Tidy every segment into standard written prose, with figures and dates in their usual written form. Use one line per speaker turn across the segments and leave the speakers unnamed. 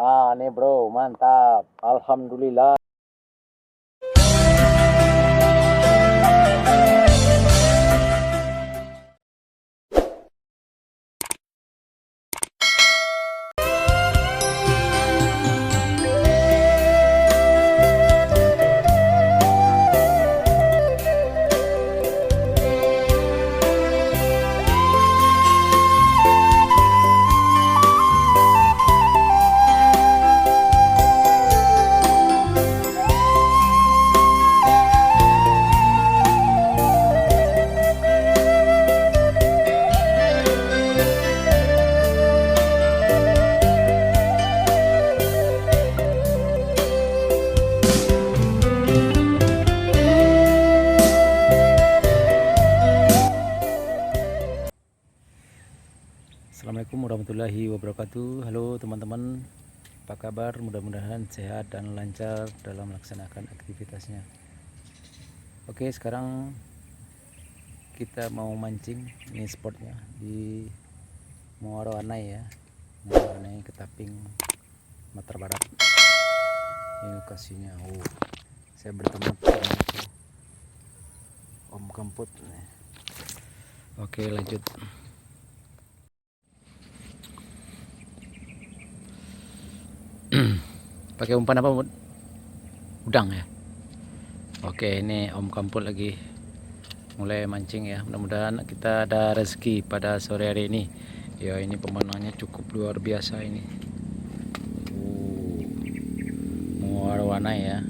Nih bro, mantap. Alhamdulillah. Assalamualaikum warahmatullahi wabarakatuh. Halo teman-teman, apa kabar? Mudah-mudahan sehat dan lancar dalam melaksanakan aktivitasnya. Oke, sekarang kita mau mancing. Ini spotnya di Muarawanai ya, Muarawanai Ketaping, Mataram Barat. Ini lokasinya. Saya bertemu dengan Om Kemput. Oke, lanjut. Pakai umpan apa, Bud? Udang ya. Oke, ini Om Kamput lagi mulai mancing ya. Mudah-mudahan kita ada rezeki pada sore hari ini. Ya, ini pemandangannya cukup luar biasa ini. Muarawanai ya.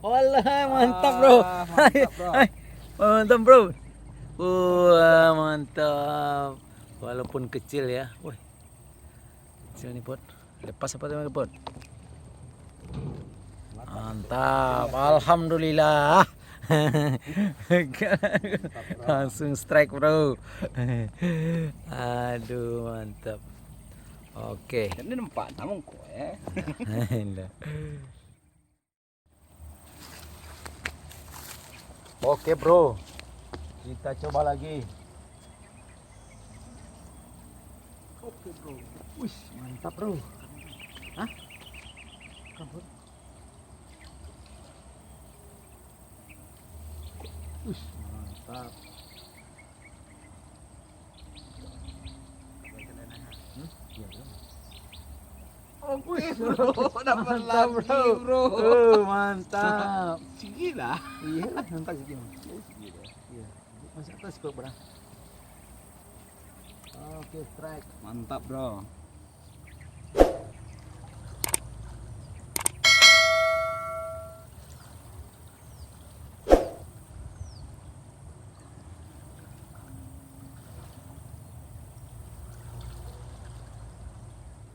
Walah, mantap bro.
Mantap bro.
Mantap bro. Wah, mantap. Walaupun kecil ya. Wih. Kecil nih, Pot. Lepas apa teman Pot? Mantap. Alhamdulillah. Langsung strike bro. Aduh, mantap. Oke.
Ini nampak namun kok ya.
Oke bro, kita coba lagi. Oke bro, wih mantap bro. Hah? Kabut. Wih mantap.
Oke bro, dapat lagi bro.
Mantap.
Segila.
Iya, mantap gitu. Iya, masih atas kok bro. Oke, strike.
Mantap bro.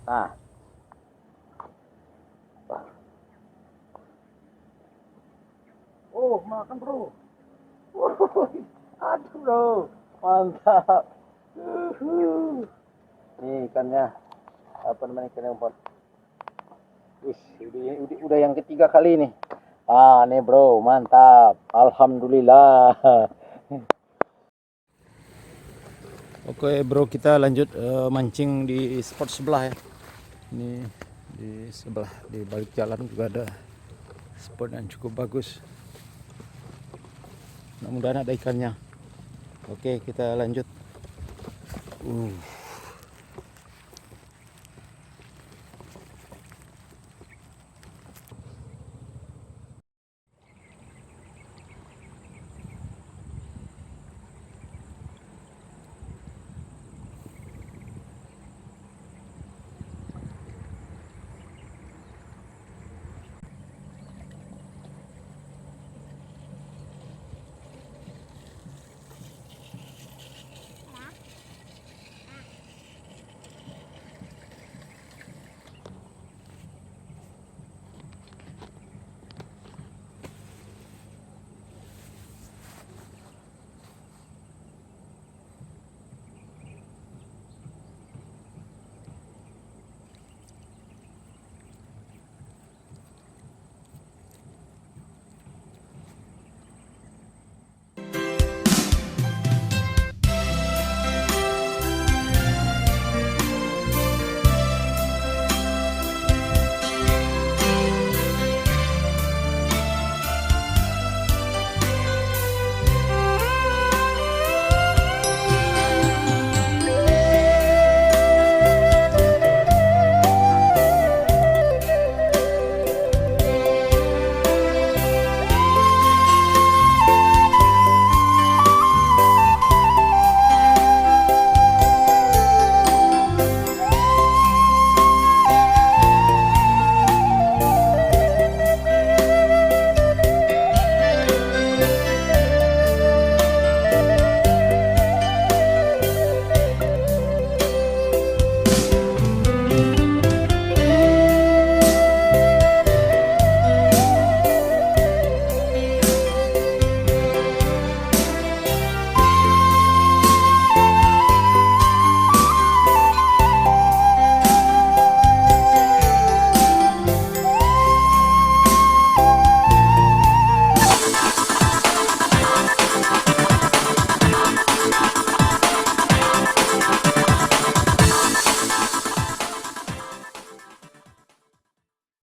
Nah. Makan bro. Aduh bro, mantap. Nih ikannya, apa namanya ikannya Pak? Udah yang ketiga kali nih. Nih bro, mantap. Alhamdulillah. Oke bro, kita lanjut mancing di spot sebelah ya. Ini di sebelah, di balik jalan juga ada spot yang cukup bagus. Mudah-mudahan ada ikannya. Oke, kita lanjut.